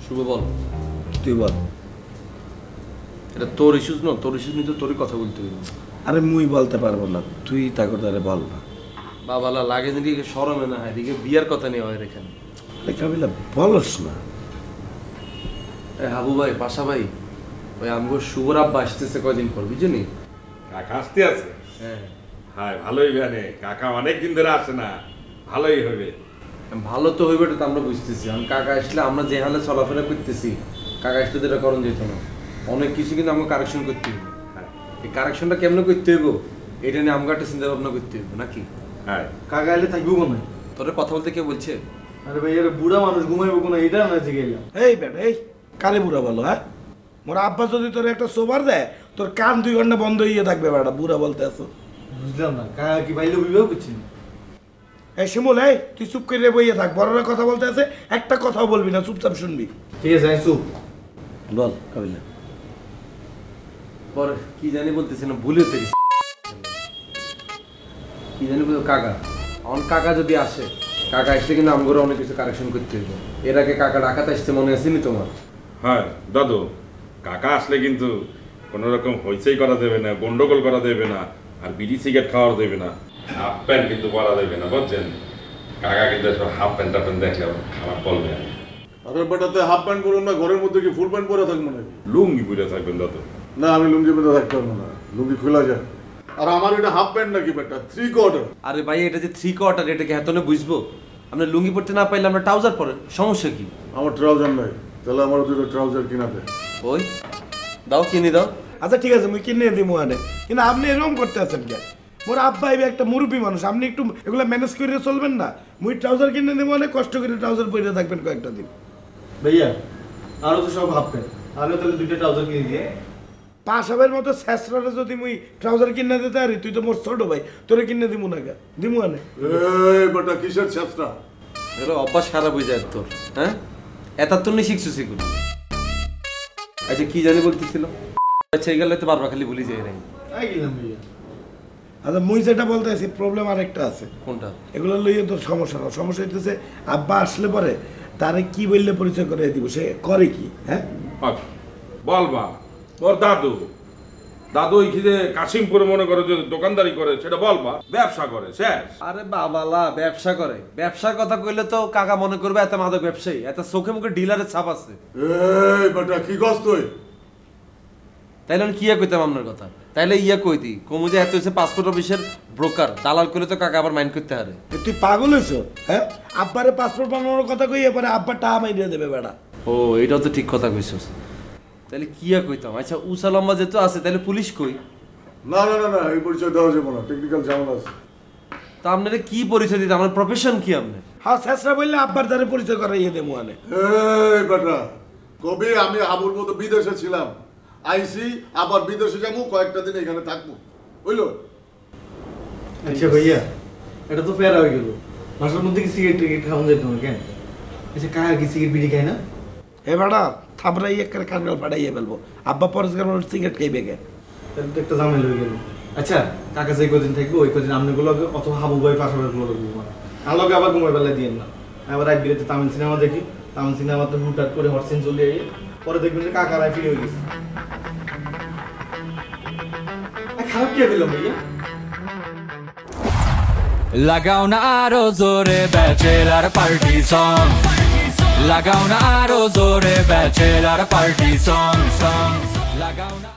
শুভ বল, তুই বল। এটা তোর ইস্যুস না, তোর ইস্যুস নিয়ে তো তোরই কথা বলতে হবে। আরে মুই বলতে পারবো না, তুই তাকে তারে বল না। বাবালা লাগে এদিকে সরমে না, এদিকে বিয়ার কথা নিয়ে হয় এখানে। কাবিলা বলস না। হাবু ভাই, পাশা ভাই, ওই আমগো শুভর আব্বা আসতেছে কয়দিন পর, বুঝলি? কাকা আসতে আছে? হ্যাঁ। হ্যাঁ, ভালোই জানে কাকা অনেকদিন ধরে আসে না, ভালোই হবে। ভালো তো হইবে, এটা তো আমরা বুঝতেছি। আমি কাকা আসলে আমরা যে হালে চলাফেরা করতেছি, কাকা আসলে তো এটা করণ যেত না। অনেক কিছু কিন্তু আমাকে কারেকশন করতে হইব। হ্যাঁ, এই কারেকশনটা কেমন করতে হইব এটা নিয়ে আমাকে একটা চিন্তা ভাবনা করতে হইব নাকি? হ্যাঁ। কাকা এলে থাকবো কোনে? তোর কথা বলতে কে বলছে? আরে ভাই, এর বুড়া মানুষ ঘুমাইবো কোনে, এটা না জিগাইলাম। এই বেটা, এই কারে বুড়া বলো? হ্যাঁ, মোর আব্বা যদি তোর একটা সোবার দেয়, তোর কান 2 ঘন্টা বন্ধ হয়ে থাকবে। বেটা বুড়া বলতে আসো? বুঝলাম না, কাকা কি বাইলে বিবাহ করছি? এই শিমুল, এই তুই চুপ করে বইয়ে থাক। বড়রা কথা বলতে আছে, একটা কথাও বলবি না, চুপচাপ শুনবি। ঠিক আছে, আমি চুপ। বল কাবিলা। পরে কি জানি বলতেছি না, ভুলে থেকে কি জানি বলতো কাকা। আমার কাকা যদি আসে, কাকা আসলে কিন্তু আমগরে অনেক কিছু কারেকশন করতে হইব। এর আগে কাকা ডাকাতে আসতে মনে আসেনি তোমার? হ্যাঁ দাদু, কাকা আসলে কিন্তু কোনো রকম হইচই করা দেবে না, গন্ডগোল করা দেবে না, আর বিড়ি সিগারেট খাওয়া দেবে না, হাফ প্যান্ট কিন্তু পরা দেবে না, বুঝছেন? কাকা কিন্তু সব হাফ প্যান্ট টাফ্যান্ট দেখলে খারাপ বলবে। আরে বেটাতে হাফ প্যান্ট পরুন না, ঘরের মধ্যে কি ফুল প্যান্ট পরে থাকবো নাকি? লুঙ্গি পরে থাকবেন দাদু। না, আমি লুঙ্গি পরে থাকতে পারবো না, লুঙ্গি খোলা যায়। আর আমার এটা হাফ প্যান্ট নাকি বেটা, 3 কোয়ার্টার। আরে ভাই, এটা যে 3 কোয়ার্টার, এটাকে এতনে বুঝবো? আমরা লুঙ্গি পরতে না পাইলে আমরা ট্রাউজার পরে, সমস্যা কি? আমার ট্রাউজার নাই, তাহলে আমার দুটো ট্রাউজার কিনা দে। ওই দাও, কিনে দাও। আচ্ছা ঠিক আছে, মুই কিনে দিই মুহানে, কিন্তু আপনি এরকম করতে আছেন কেন? মোর আব্বা এবার একটা মুরব্বী মানুষ, আপনি একটু এগুলো ম্যানেজ করে চলবেন না? মুই ট্রাউজার কিনে দেবো, অনেক কষ্ট করে ট্রাউজার পরে থাকবেন কয়েকটা দিন। ভাইয়া, আরো তো সব হাফ প্যান্ট, আরো তাহলে 2টা ট্রাউজার কিনে দিয়ে। পাশাবের মতো শেষরারে যদি মুই ট্রাউজার কিনে দিতে পারি, তুই তো মোর ছোট ভাই, তোরে কিনে দিমু না কে? দিমু আনে। এই বেটা কিসের চেষ্টা? এগুলো অভ্যাস খারাপ হয়ে যায় তোর। হ্যাঁ, এতাত্তর নিয়ে শিখছো সেগুলো। আচ্ছা কি জানি বলতেছিল? আচ্ছা এই গেলে তো বারবার খালি ভুলি যায় নাই। আই গেলাম ভাইয়া। আচ্ছা মুই যেটা বলতে আছি, প্রবলেম আরেকটা আছে। কোনটা? এগুলো লইয়ে তোর সমস্যা না। সমস্যা হইতেছে আব্বা আসলে পরে তারে কি বললে পরিচয় করে দিব, সে করে কি? হ্যাঁ বলবা ওর দাদু, দাদু ওইখানে কাশিমপুরে মনে করো যে দোকানদারি করে, সেটা বলবা ব্যবসা করে শেষ। আরে বাবালা, ব্যবসা করে? ব্যবসার কথা কইলে তো কাকা মনে করবে এত মাদক ব্যবসায়ী, এত চোখে মুখে ডিলারের ছাপ আছে। এই বেটা কি কস তুই? তাইলে আমি কিয়া কইতাম আপনার কথা? তাইলে ইয়া কই দি কমু যে এত হচ্ছে পাসপোর্ট অফিসের ব্রোকার, দালাল করে তো কাকা আবার মাইন্ড করতে হারে। তুই পাগল হয়েছ? হ্যাঁ, আব্বারে পাসপোর্ট বানানোর কথা কইয়ে পরে আব্বা টাকা মাইরিয়ে দেবে বেড়া। ও, এটাও তো ঠিক কথা কইছস। তাইলে কিয়া কইতাম? আচ্ছা উসা লম্বা যেহেতু আছে, তাইলে পুলিশ কই? না না না না, এই পরিচয় দেওয়া যাবে না, টেকনিক্যাল ঝামেলা আছে। তা আপনারা কি পরিচয় দিতে? আমার প্রফেশন কি আপনার? হ্যাঁ, শেষরা বললে আব্বার দ্বারে পরিচয় করাইয়ে দেবো আনে। এই বেটা, কবি আমি হাবুর মতো বিদেশে ছিলাম, আইসি আবার বিদেশে যাবো, কয়েকটা দিন এখানে থাকবো, বুঝলো? আচ্ছা ভাইয়া, এটা তো ফেরা হয়ে গেল। বাসার মধ্যে কি সিগারেট টিকিট খাওয়া যেত না কেন? আচ্ছা কাকা কি সিগারেট বিড়ি খায় না? হে বেড়া, থাপড়াই একটা কানগাল পাঠাইয়ে ফেলবো। আব্বা পরিষ্কার সিগারেট খাইবে কে? তাহলে তো একটা ঝামেলা হয়ে গেল। আচ্ছা কাকা যে কদিন থাকবো, ওই কদিন আমনেগুলো অথবা হাবু ভাই পাশাপাশি গুলো ঘুমানো, আলোকে আবার ঘুমাই বেলা দিয়ে না। আবার রাত বিরেতে তামিল সিনেমা দেখি, তামিল সিনেমাতে হুটহাট করে হরসেন চলে আই, পরে দেখবেন যে কাকা রায় ফিরে হয়ে গেছে। খারাপ কি পেলাম ভাইয়া? লাগাও না আরো জোরে ব্যাচেলার পার্টি সং, লাগাও না আরো জোরে ব্যাচেলার পার্টি সং, লাগাও না।